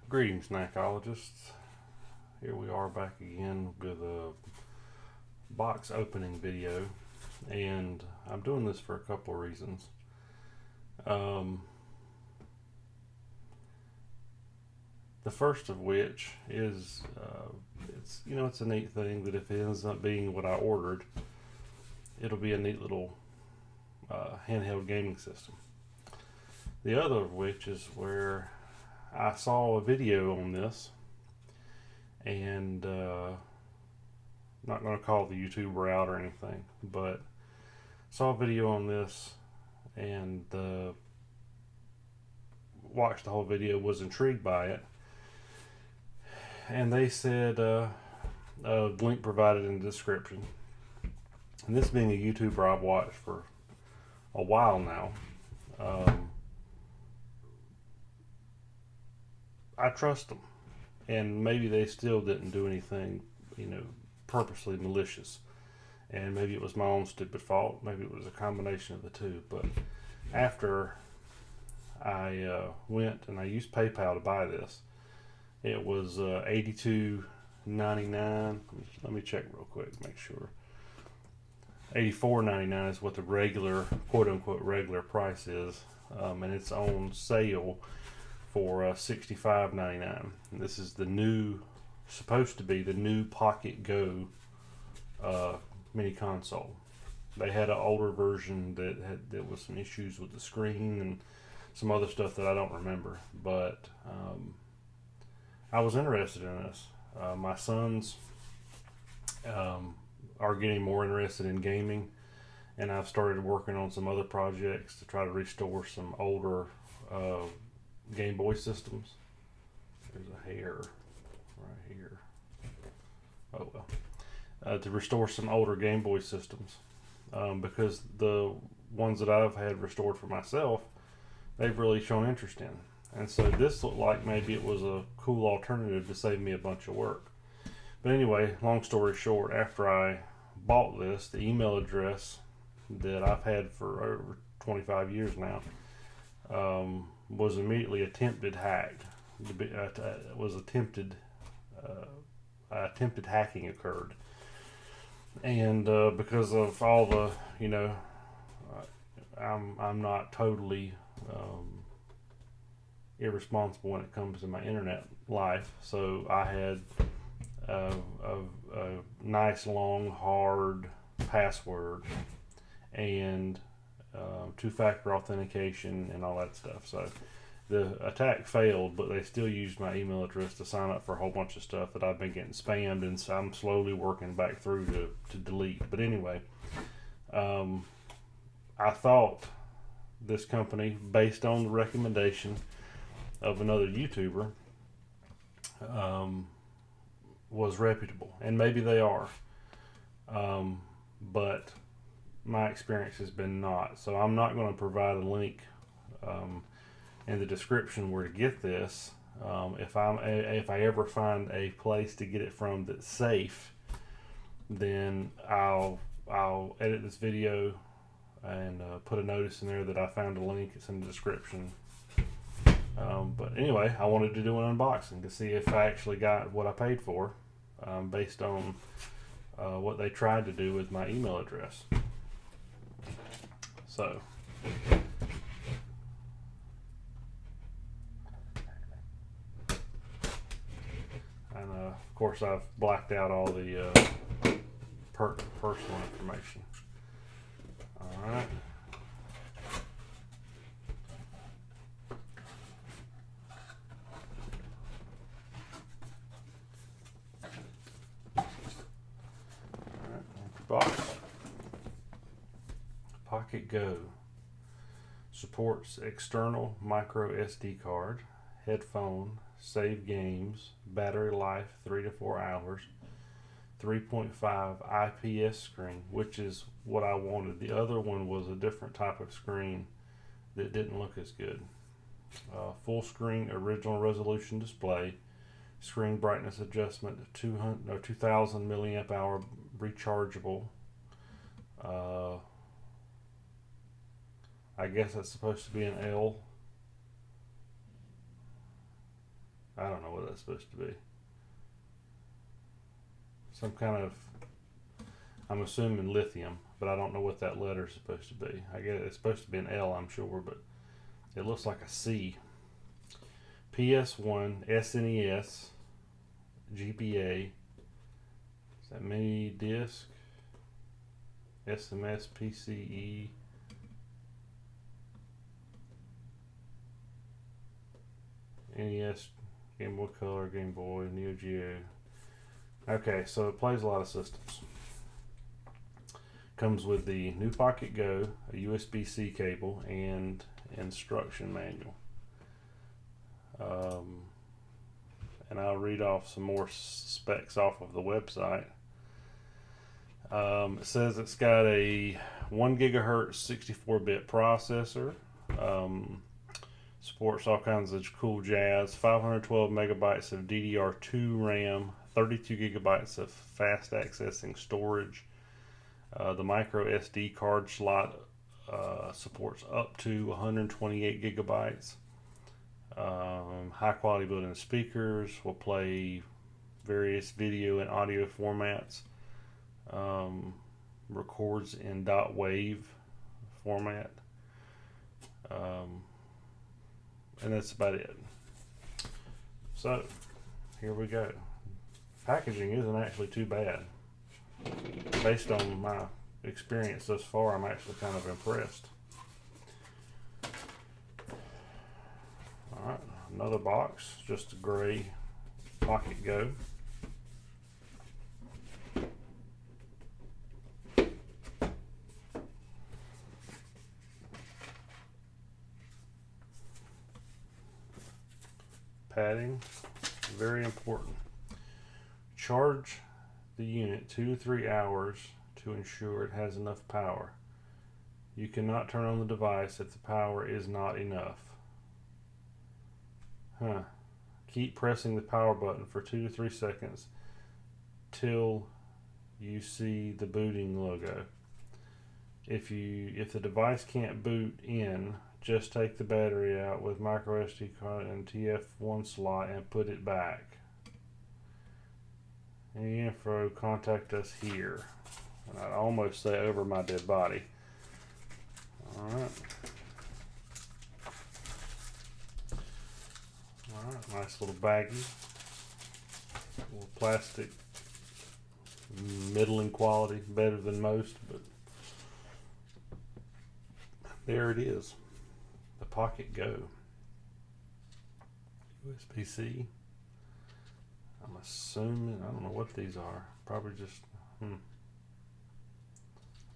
Greetings, snackologists. Here we are back again with a box opening video, and I'm doing this for a couple of reasons. The first of which is it's a neat thing that if it ends up being what I ordered, it'll be a neat little handheld gaming system. The other of which is where I saw a video on this, and I'm not going to call the YouTuber out or anything, but saw a video on this and watched the whole video, was intrigued by it, and they said a link provided in the description. And this being a YouTuber I've watched for a while now, I trust them, and maybe they still didn't do anything, purposely malicious, and maybe it was my own stupid fault, maybe it was a combination of the two. But after I went and I used PayPal to buy this, it was $82.99. Let me check real quick, make sure. $84.99 is what the regular, quote-unquote regular price is, and it's on sale for $65.99. This is supposed to be the new Pocket Go mini console. They had an older version that was some issues with the screen and some other stuff that I don't remember, but I was interested in this. My sons are getting more interested in gaming, and I've started working on some other projects to try to restore some older Gameboy systems. There's a hair right here. Oh well. To restore some older Gameboy systems, because the ones that I've had restored for myself, they've really shown interest in. And so this looked like maybe it was a cool alternative to save me a bunch of work. But anyway, long story short, after I bought this, the email address that I've had for over 25 years now was immediately attempted hacked. Attempted hacking occurred, and because of all the, I'm not totally irresponsible when it comes to my internet life, so I had a nice long hard password and two-factor authentication and all that stuff. So the attack failed, but they still used my email address to sign up for a whole bunch of stuff that I've been getting spammed, and so I'm slowly working back through to delete. But anyway, I thought this company, based on the recommendation of another YouTuber, was reputable, and maybe they are, but my experience has been not. So I'm not going to provide a link in the description where to get this. If I ever find a place to get it from that's safe, then I'll edit this video and put a notice in there that I found a link. It's in the description. But anyway, I wanted to do an unboxing to see if I actually got what I paid for, based on what they tried to do with my email address. So, and of course I've blacked out all the personal information. Alright. Box. Pocket Go supports external micro SD card, headphone, save games, battery life 3 to 4 hours, 3.5 IPS screen, which is what I wanted. The other one was a different type of screen that didn't look as good. Full screen original resolution display, screen brightness adjustment, 2000 milliamp hour rechargeable, I guess that's supposed to be an L. I don't know what that's supposed to be. Some kind of, I'm assuming lithium, but I don't know what that letter is supposed to be. I guess it's supposed to be an L, I'm sure, but it looks like a C. PS1, SNES, GBA. Is that mini disc? SMS, PCE. NES, Game Boy Color, Game Boy, Neo Geo. Okay, so it plays a lot of systems. Comes with the new Pocket Go, a USB-C cable, and instruction manual. And I'll read off some more specs off of the website. It says it's got a 1 gigahertz 64-bit processor. Supports all kinds of cool jazz. 512 megabytes of DDR2 RAM, 32 gigabytes of fast accessing storage. The micro SD card slot supports up to 128 gigabytes. High quality built-in speakers will play various video and audio formats. Records in .wave format. And that's about it. So, here we go. Packaging isn't actually too bad. Based on my experience thus far, I'm actually kind of impressed. Alright, another box, just a gray Pocket Go. Padding, very important. Charge the unit 2 to 3 hours to ensure it has enough power. You cannot turn on the device if the power is not enough. Keep pressing the power button for 2 to 3 seconds till you see the booting logo. If the device can't boot in, just take the battery out with micro SD card and TF1 slot and put it back. Any info, contact us here. And I'd almost say over my dead body. Alright. Alright, nice little baggie. Little plastic. Middling quality, better than most, but there it is. The Pocket Go. USB-C. I'm assuming, I don't know what these are. Probably just,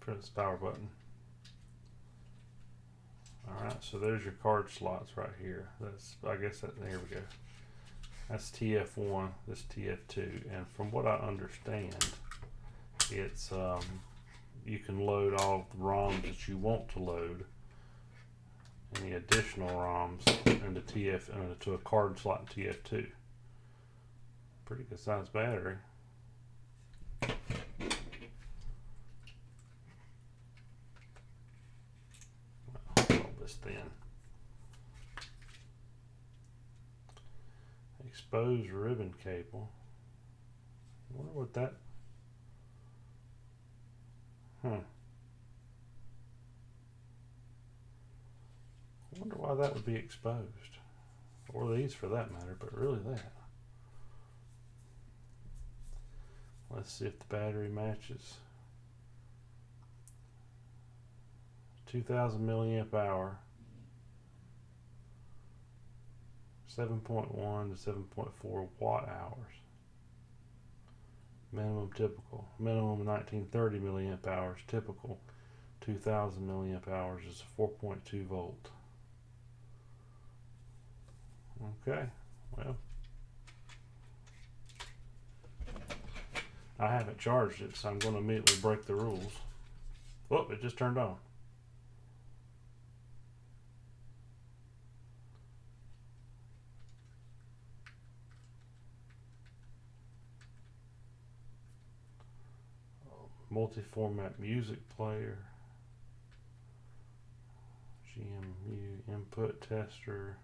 press the power button. Alright, so there's your card slots right here. I guess there we go. That's TF1, this TF2. And from what I understand, it's, you can load all the ROMs that you want to load. Any additional ROMs into a card slot in TF2. Pretty good sized battery. All this thin. Exposed ribbon cable. I wonder what that. I wonder why that would be exposed. Or these for that matter, but really that. Let's see if the battery matches. 2000 milliamp hour. 7.1 to 7.4 watt hours. Minimum typical. Minimum 1930 milliamp hours. Typical 2000 milliamp hours is 4.2 volt. Okay, well, I haven't charged it, so I'm going to immediately break the rules. Oh, it just turned on. Multi-format music player. GMU input tester.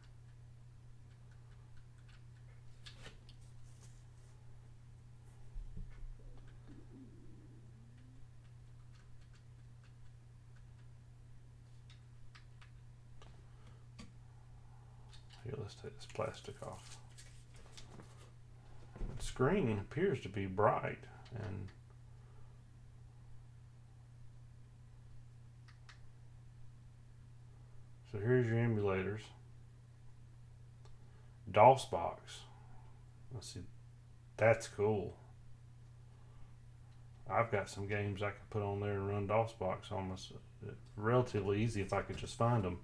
Here, let's take this plastic off. The screen appears to be bright, and so here's your emulators. DOS box. Let's see. That's cool. I've got some games I could put on there and run DOS box almost relatively easy if I could just find them.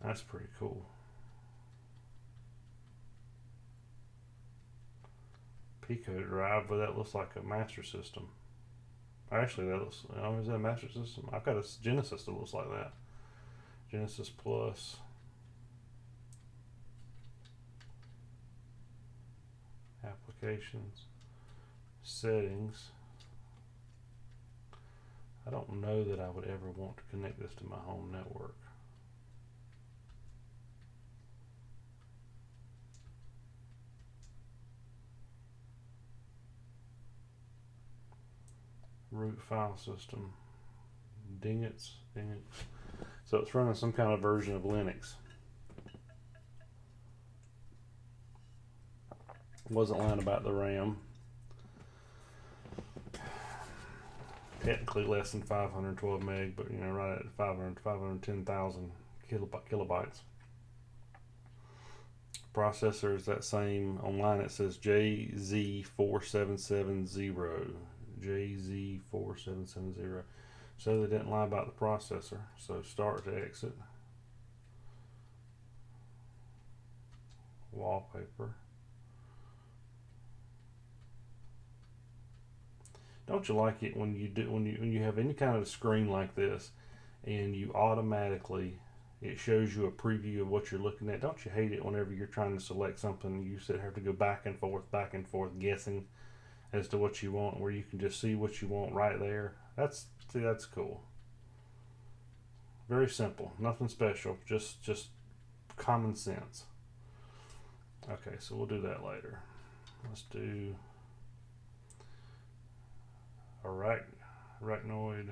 That's pretty cool. Pico drive, but that looks like a Master System. Actually, that looks. Oh, is that a Master System? I've got a Genesis that looks like that. Genesis Plus. Applications. Settings. I don't know that I would ever want to connect this to my home network. Root file system. Dingets. So it's running some kind of version of Linux. Wasn't lying about the RAM. Technically less than 512 meg, but right at 510,000 kilobytes. Processor is that same. Online it says JZ4770. JZ4770. So they didn't lie about the processor. So start to exit. Wallpaper. Don't you like it when you have any kind of screen like this, and you automatically, it shows you a preview of what you're looking at? Don't you hate it whenever you're trying to select something and you have to go back and forth guessing as to what you want, where you can just see what you want right there? That's cool. Very simple, nothing special, just common sense. Okay, so we'll do that later. Let's do arachnoid.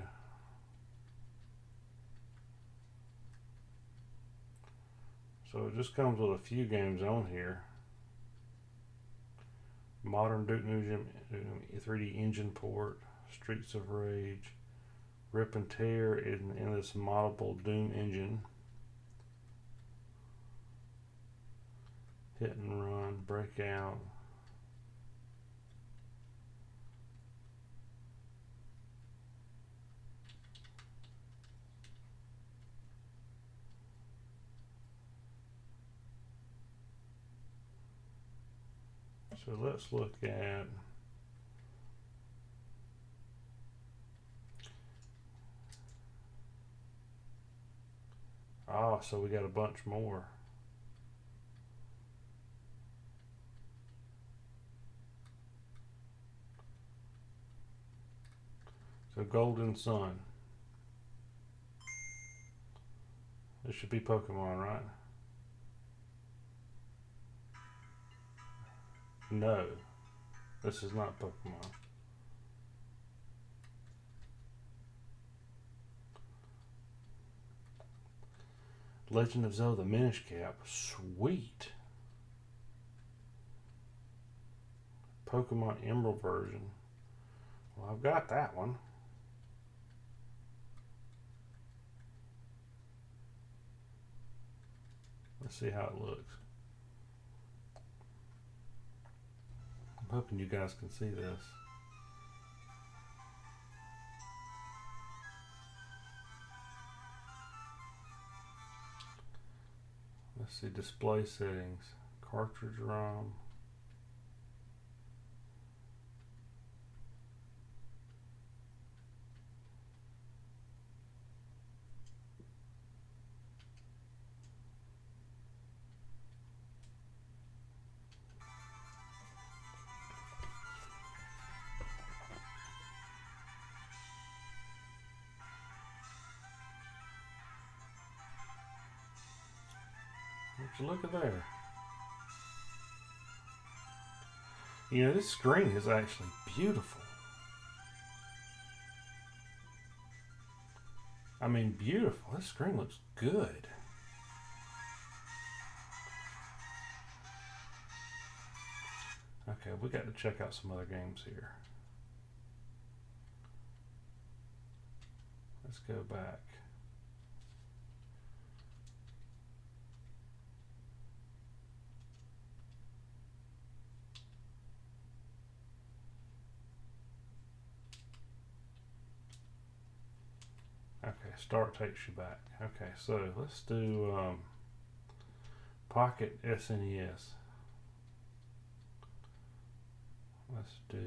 So it just comes with a few games on here. Modern Duke Nukem 3D engine port, Streets of Rage, Rip and Tear in this moddable Doom engine, Hit and Run, Breakout. So let's look at so we got a bunch more. So Golden Sun. This should be Pokemon, right? No, this is not Pokemon. Legend of Zelda Minish Cap. Sweet. Pokemon Emerald version. Well, I've got that one. Let's see how it looks. I'm hoping you guys can see this. Let's see, display settings, cartridge ROM. Would you look at there? You know, this screen is actually beautiful. I mean, beautiful. This screen looks good. Okay, we got to check out some other games here. Let's go back. Okay, start takes you back. Okay, so let's do Pocket SNES. Let's do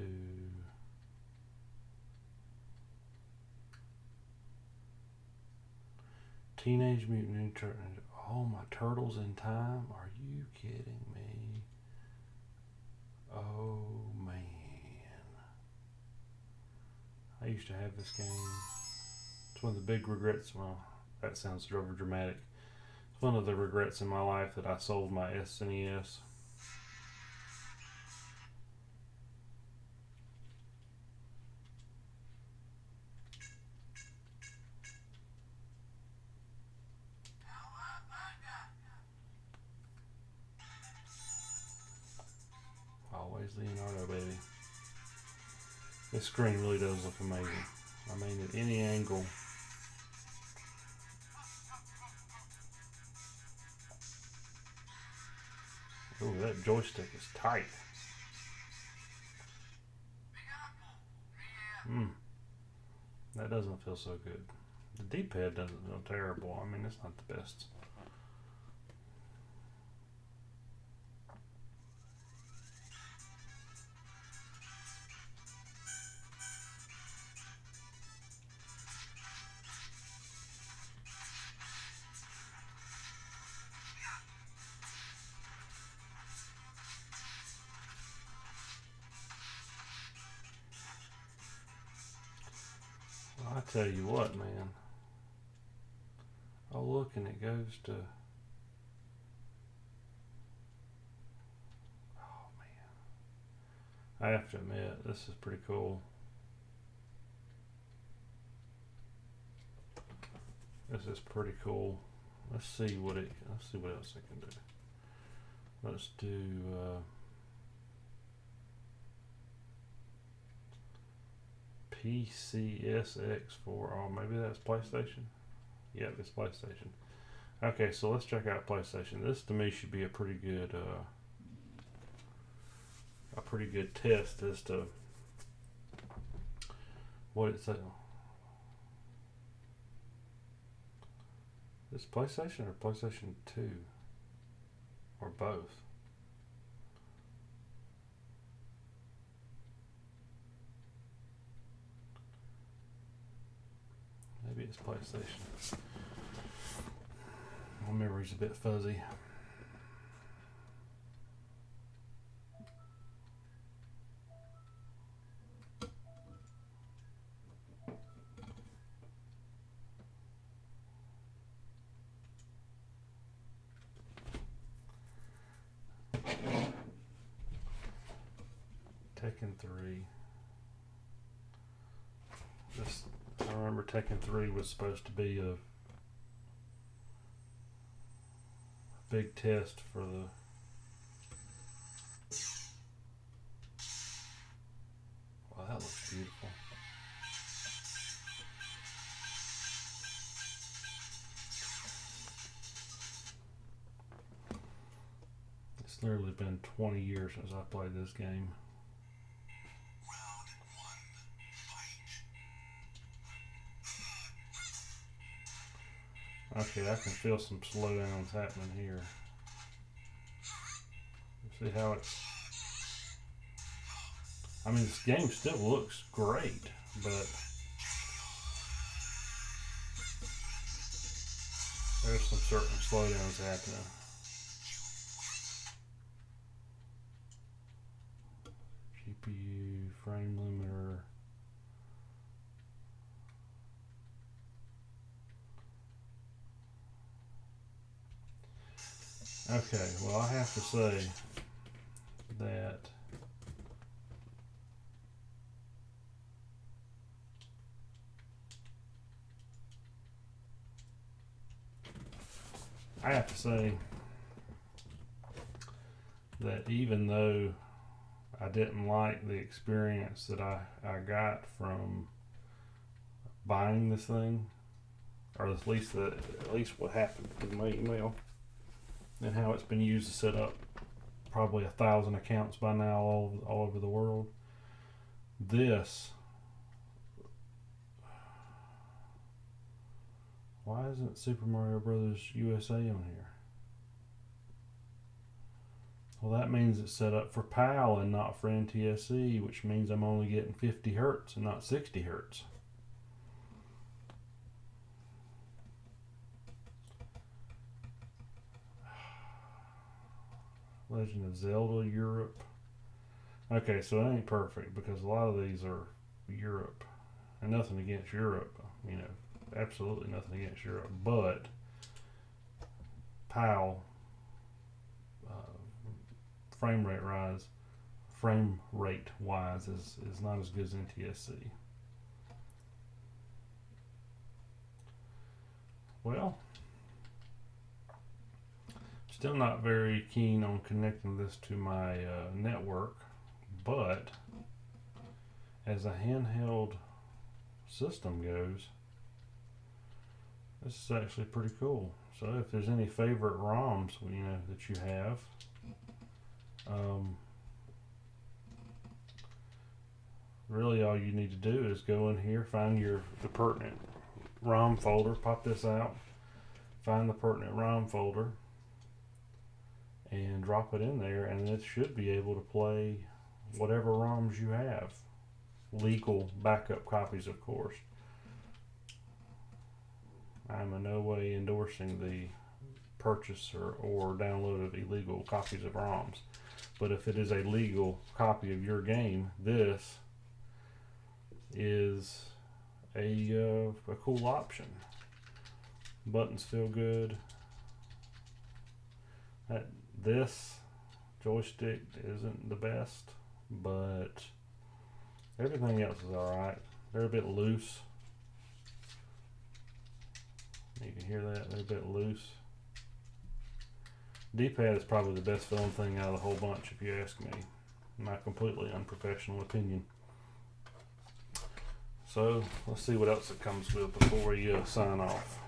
Teenage Mutant Ninja Turtles. Oh, my Turtles in Time? Are you kidding me? Oh, man. I used to have this game. It's one of the big regrets. Well, that sounds over dramatic. It's one of the regrets in my life that I sold my SNES. Always Leonardo, baby. This screen really does look amazing. I mean, at any angle. Ooh, that joystick is tight. That doesn't feel so good. The D-pad doesn't feel terrible. I mean, it's not the best. Well, I tell you what, man. Oh, look, and it goes to... Oh, man. I have to admit, this is pretty cool. This is pretty cool. Let's see what else I can do. Let's do PCSX4. Oh, maybe that's PlayStation. Yep, it's PlayStation. Okay, so let's check out PlayStation. This to me should be a pretty good test as to what it's. Is PlayStation or PlayStation 2? Or both? Maybe it's PlayStation. My memory's a bit fuzzy. Tekken 3. I remember Tekken 3 was supposed to be a big test for the... Wow, that looks beautiful. It's literally been 20 years since I played this game. Okay, I can feel some slowdowns happening here. See how it's... I mean, this game still looks great, but there's some certain slowdowns happening. GPU, frame limiter. Okay, well, I have to say that even though I didn't like the experience that I got from buying this thing, or at least what happened in my email, and how it's been used to set up probably 1,000 accounts by now all over the world. Why isn't Super Mario Brothers USA on here? Well, that means it's set up for PAL and not for NTSC, which means I'm only getting 50 hertz and not 60 hertz. Legend of Zelda Europe. Okay, so it ain't perfect because a lot of these are Europe. And nothing against Europe, you know, absolutely nothing against Europe, but PAL frame rate wise is not as good as NTSC. Well, still not very keen on connecting this to my network, but as a handheld system goes, this is actually pretty cool. So if there's any favorite ROMs, you know, that you have, really all you need to do is go in here, find the pertinent ROM folder, pop this out, find the pertinent ROM folder, and drop it in there, and it should be able to play whatever ROMs you have. Legal backup copies, of course. I'm in no way endorsing the purchase or download of illegal copies of ROMs. But if it is a legal copy of your game, this is a cool option. Buttons feel good. This joystick isn't the best, but everything else is alright. They're a bit loose. You can hear that, they're a bit loose. D-pad is probably the best feeling thing out of the whole bunch, if you ask me. My completely unprofessional opinion. So let's see what else it comes with before we sign off.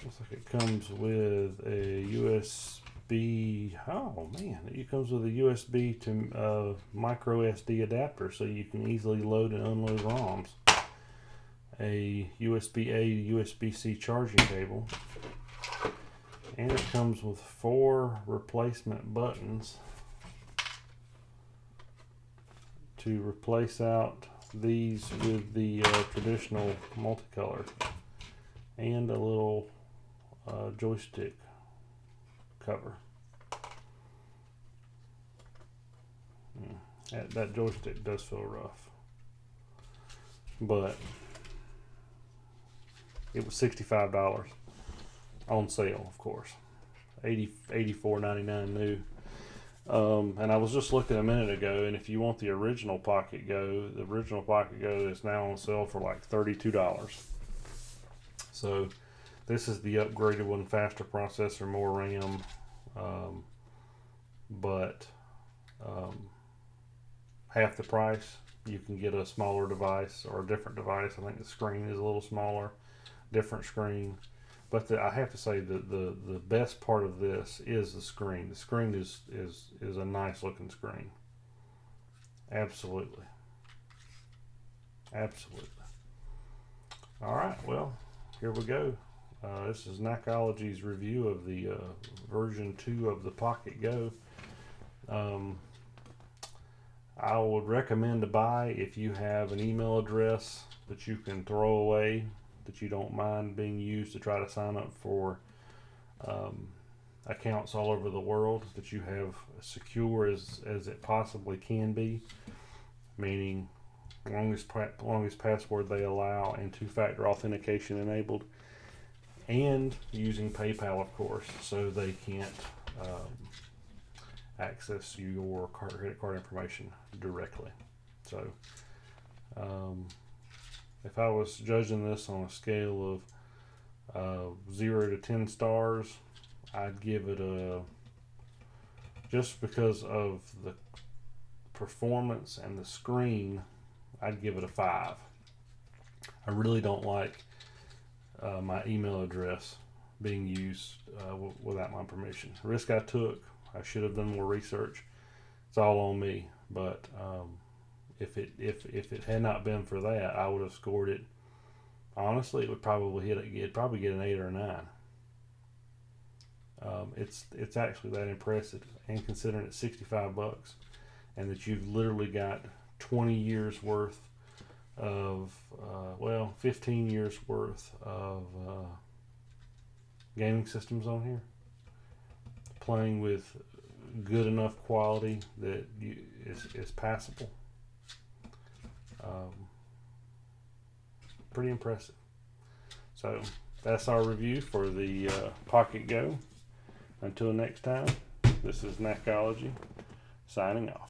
Looks like it comes with a USB. Oh man, it comes with a USB to micro SD adapter, so you can easily load and unload ROMs. A USB-A to USB-C charging cable, and it comes with 4 replacement buttons to replace out these with the traditional multicolor, and a little joystick cover. That joystick does feel rough, but it was $65 on sale, of course. $84.99 new. And I was just looking a minute ago, and if you want the original Pocket Go, the original Pocket Go is now on sale for like $32. So this is the upgraded one, faster processor, more RAM, but half the price. You can get a smaller device or a different device. I think the screen is a little smaller, different screen. But I have to say the best part of this is the screen. The screen is a nice looking screen. Absolutely. Absolutely. All right, well, here we go. This is Knackolog's review of the version 2 of the Pocket Go. I would recommend to buy if you have an email address that you can throw away, that you don't mind being used to try to sign up for accounts all over the world, that you have secure as it possibly can be, meaning longest password they allow and two-factor authentication enabled, and using PayPal, of course, so they can't access your credit card information directly. So if I was judging this on a scale of 0 to 10 stars, I'd give it a, just because of the performance and the screen, I'd give it a 5. I really don't like my email address being used without my permission. Risk I took. I should have done more research. It's all on me. But if it had not been for that, I would have scored it. Honestly, it would probably it'd probably get an 8 or a 9. It's actually that impressive, and considering it's $65, and that you've literally got 20 years worth of 15 years worth of gaming systems on here, playing with good enough quality that is passable. Pretty impressive. So that's our review for the Pocket Go. Until next time, this is Knacology signing off.